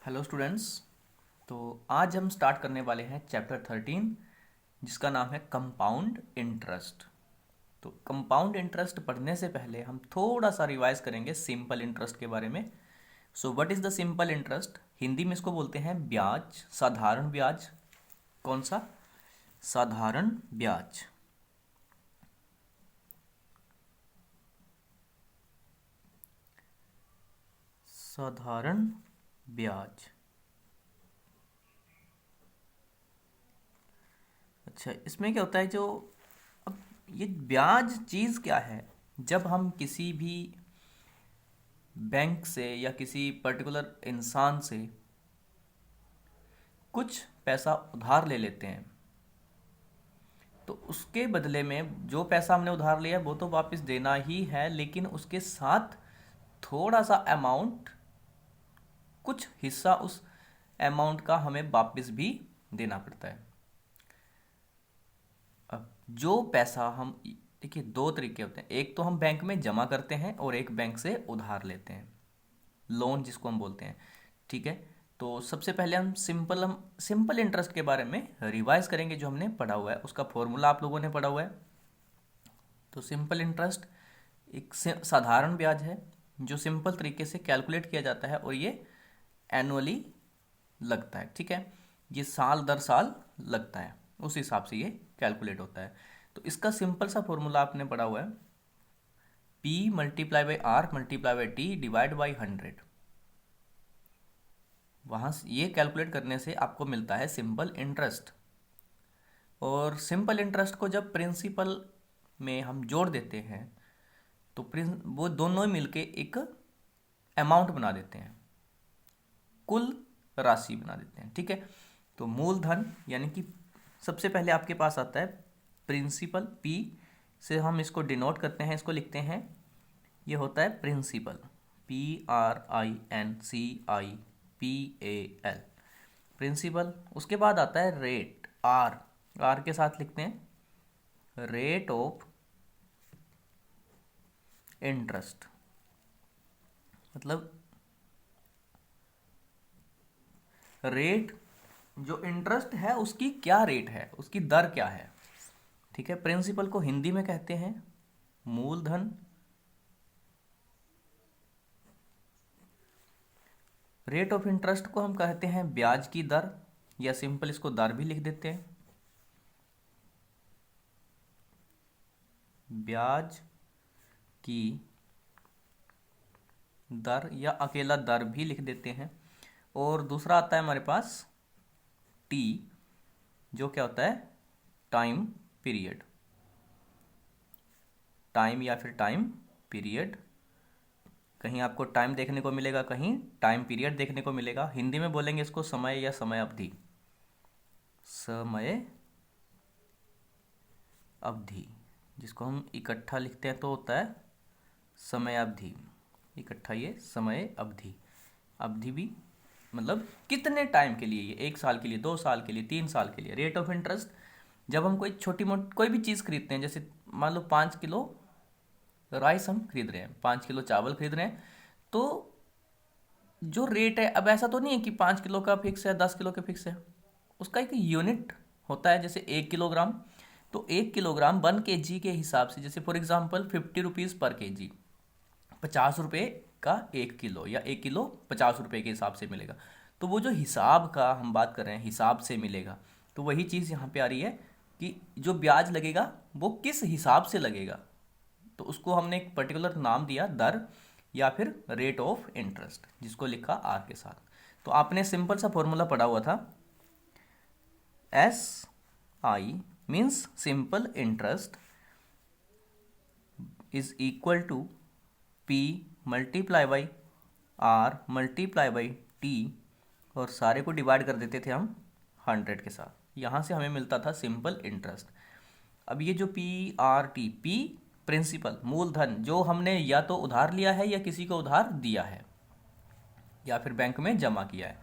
Hello students. तो आज हम स्टार्ट करने वाले हैं चैप्टर 13 जिसका नाम है कंपाउंड इंटरेस्ट। तो कंपाउंड इंटरेस्ट पढ़ने से पहले हम थोड़ा सा रिवाइज करेंगे सिंपल इंटरेस्ट के बारे में। So what is the simple interest? Hindi में इसको बोलते हैं ब्याज, साधारण ब्याज। कौन सा? साधारण ब्याज। साधारण ब्याज। अच्छा, इसमें क्या होता है जो अब ये ब्याज चीज़ क्या है? जब हम किसी भी बैंक से या किसी पर्टिकुलर इंसान से कुछ पैसा उधार ले लेते हैं तो उसके बदले में जो पैसा हमने उधार लिया है वो तो वापस देना ही है, लेकिन उसके साथ थोड़ा सा अमाउंट, कुछ हिस्सा उस अमाउंट का हमें वापस भी देना पड़ता है। अब जो पैसा हम, देखिए दो तरीके होते हैं, एक तो हम बैंक में जमा करते हैं और एक बैंक से उधार लेते हैं, लोन जिसको हम बोलते हैं। ठीक है। तो सबसे पहले हम सिंपल इंटरेस्ट के बारे में रिवाइज करेंगे। जो हमने पढ़ा हुआ है उसका फॉर्मूला आप लोगों ने पढ़ा हुआ है। तो सिंपल इंटरेस्ट एक साधारण ब्याज है जो सिंपल तरीके से कैलकुलेट किया जाता है और ये एनुअली लगता है। ठीक है, ये साल दर साल लगता है, उस हिसाब से ये कैलकुलेट होता है। तो इसका सिंपल सा फॉर्मूला आपने पढ़ा हुआ है, P multiply by R multiply by T divide by 100। वहाँ से ये कैलकुलेट करने से आपको मिलता है सिंपल इंटरेस्ट। और सिंपल इंटरेस्ट को जब प्रिंसिपल में हम जोड़ देते हैं तो वो दोनों ही मिलके एक अमाउंट बना देते हैं, कुल राशि बना देते हैं। ठीक है। तो मूलधन यानी कि सबसे पहले आपके पास आता है प्रिंसिपल, पी से हम इसको डिनोट करते हैं, इसको लिखते हैं, ये होता है प्रिंसिपल, PRINCIPAL, प्रिंसिपल। उसके बाद आता है रेट, आर, आर के साथ लिखते हैं रेट ऑफ इंटरेस्ट, मतलब रेट, जो इंटरेस्ट है उसकी क्या रेट है, उसकी दर क्या है। ठीक है। प्रिंसिपल को हिंदी में कहते हैं मूलधन, रेट ऑफ इंटरेस्ट को हम कहते हैं ब्याज की दर, या सिंपल इसको दर भी लिख देते हैं, ब्याज की दर, या अकेला दर भी लिख देते हैं। और दूसरा आता है हमारे पास टी, जो क्या होता है टाइम पीरियड, टाइम या फिर टाइम पीरियड। कहीं आपको टाइम देखने को मिलेगा, कहीं टाइम पीरियड देखने को मिलेगा। हिंदी में बोलेंगे इसको समय या समय अवधि, समय अवधि, जिसको हम इकट्ठा लिखते हैं तो होता है समय अवधि, इकट्ठा ये समय अवधि। अवधि भी मतलब कितने टाइम के लिए, ये 1 साल के लिए, 2 साल के लिए, 3 साल के लिए। रेट ऑफ इंटरेस्ट जब हम कोई छोटी मोटी कोई भी चीज़ खरीदते हैं, जैसे मान लो 5 किलो राइस हम खरीद रहे हैं, 5 किलो चावल खरीद रहे हैं, तो जो रेट है, अब ऐसा तो नहीं है कि 5 किलो का फिक्स है, 10 किलो का फिक्स है, उसका एक यूनिट होता है। जैसे 1 किलोग्राम, तो 1 किलोग्राम 1 kg के हिसाब से, जैसे फॉर एग्जाम्पल 50 रुपीज़ पर kg, 50 रुपये का 1 किलो, या 1 किलो 50 रुपये के हिसाब से मिलेगा। तो वो जो हिसाब का हम बात कर रहे हैं, हिसाब से मिलेगा, तो वही चीज़ यहाँ पे आ रही है कि जो ब्याज लगेगा वो किस हिसाब से लगेगा। तो उसको हमने एक पर्टिकुलर नाम दिया, दर या फिर रेट ऑफ इंटरेस्ट, जिसको लिखा आर के साथ। तो आपने सिंपल सा फॉर्मूला पढ़ा हुआ था, SI means simple interest is equal to P multiply by R multiply by T, और सारे को डिवाइड कर देते थे हम 100 के साथ। यहाँ से हमें मिलता था सिंपल इंटरेस्ट। अब ये जो PRT, P प्रिंसिपल, मूलधन, जो हमने या तो उधार लिया है या किसी को उधार दिया है या फिर बैंक में जमा किया है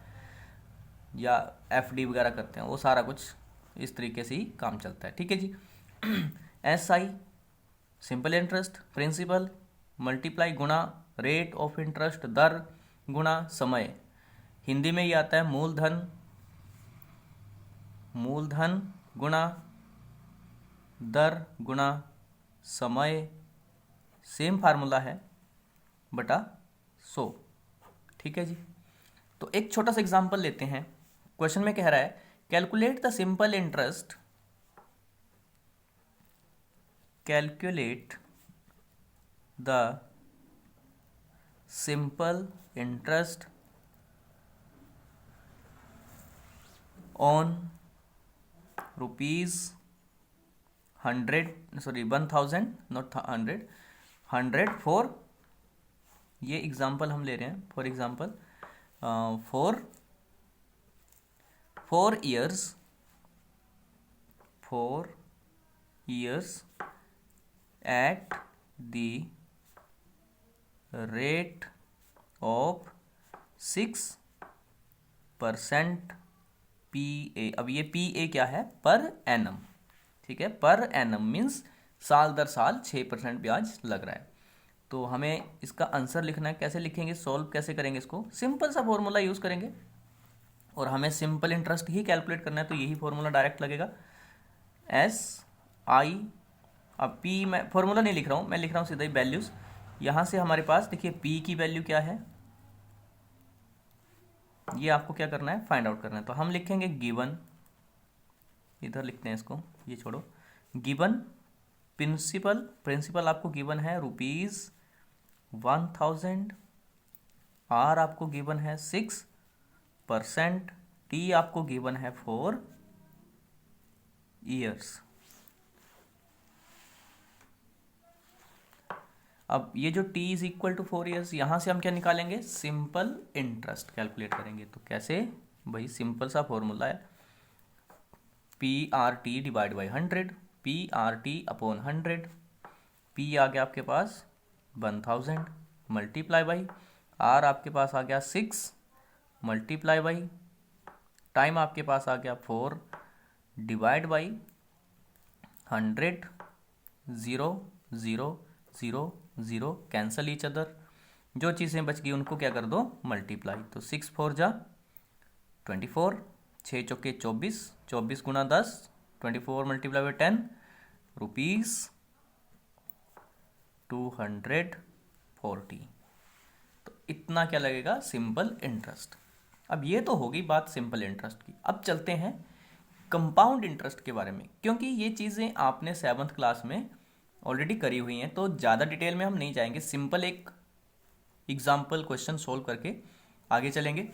या FD वगैरह करते हैं, वो सारा कुछ इस तरीके से ही काम चलता है। ठीक है जी। SI simple interest, principal multiply गुणा रेट ऑफ इंटरेस्ट, दर गुणा समय, हिंदी में ये आता है मूलधन गुणा दर गुणा समय, सेम फार्मूला है बटा 100। ठीक है जी। तो एक छोटा सा एग्जांपल लेते हैं। क्वेश्चन में कह रहा है calculate the simple interest, calculate the simple interest on rupees 1000 not 100 for, ये एग्जाम्पल हम ले रहे हैं, for example for 4 years at the rate of 6% PA। अब ये PA क्या है? Per annum. ठीक है, पर एनम मीन्स साल दर साल 6% ब्याज लग रहा है। तो हमें इसका आंसर लिखना है। कैसे लिखेंगे, सॉल्व कैसे करेंगे इसको? सिंपल सा फॉर्मूला यूज़ करेंगे और हमें सिंपल इंटरेस्ट ही कैलकुलेट करना है, तो यही फॉर्मूला डायरेक्ट लगेगा SI। अब P मैं फॉर्मूला नहीं लिख रहा हूँ, मैं लिख रहा हूँ सीधा ही वैल्यूज़। यहाँ से हमारे पास देखिए P की वैल्यू क्या है, ये आपको क्या करना है, फाइंड आउट करना है। तो हम लिखेंगे गिवन, इधर लिखते हैं इसको, ये छोड़ो, गिवन प्रिंसिपल आपको गिवन है ₹1000, R आपको गिवन है 6%, T आपको गिवन है 4 years। अब ये जो T is equal to 4 years, यहाँ से हम क्या निकालेंगे, सिंपल इंटरेस्ट कैलकुलेट करेंगे। तो कैसे भाई, सिंपल सा फॉर्मूला है, PRT divide by 100, PRT upon 100, P आ गया आपके पास 1000 मल्टीप्लाई बाई R आपके पास आ गया 6 मल्टीप्लाई बाई टाइम आपके पास आ गया 4 divide by 100, 0 0 0 0 cancel each other, जो चीज़ें बच गई उनको क्या कर दो, मल्टीप्लाई। तो 6 4 जा 24, 6 चौके 24, 24 गुना 10, 24 मल्टीप्लाई बाई 10, ₹240। तो इतना क्या लगेगा, सिंपल इंटरेस्ट। अब ये तो होगी बात सिंपल इंटरेस्ट की। अब चलते हैं कंपाउंड इंटरेस्ट के बारे में, क्योंकि ये चीज़ें आपने 7th क्लास में ऑलरेडी करी हुई हैं, तो ज़्यादा डिटेल में हम नहीं जाएंगे। सिंपल एक एग्जाम्पल क्वेश्चन सोल्व करके आगे चलेंगे।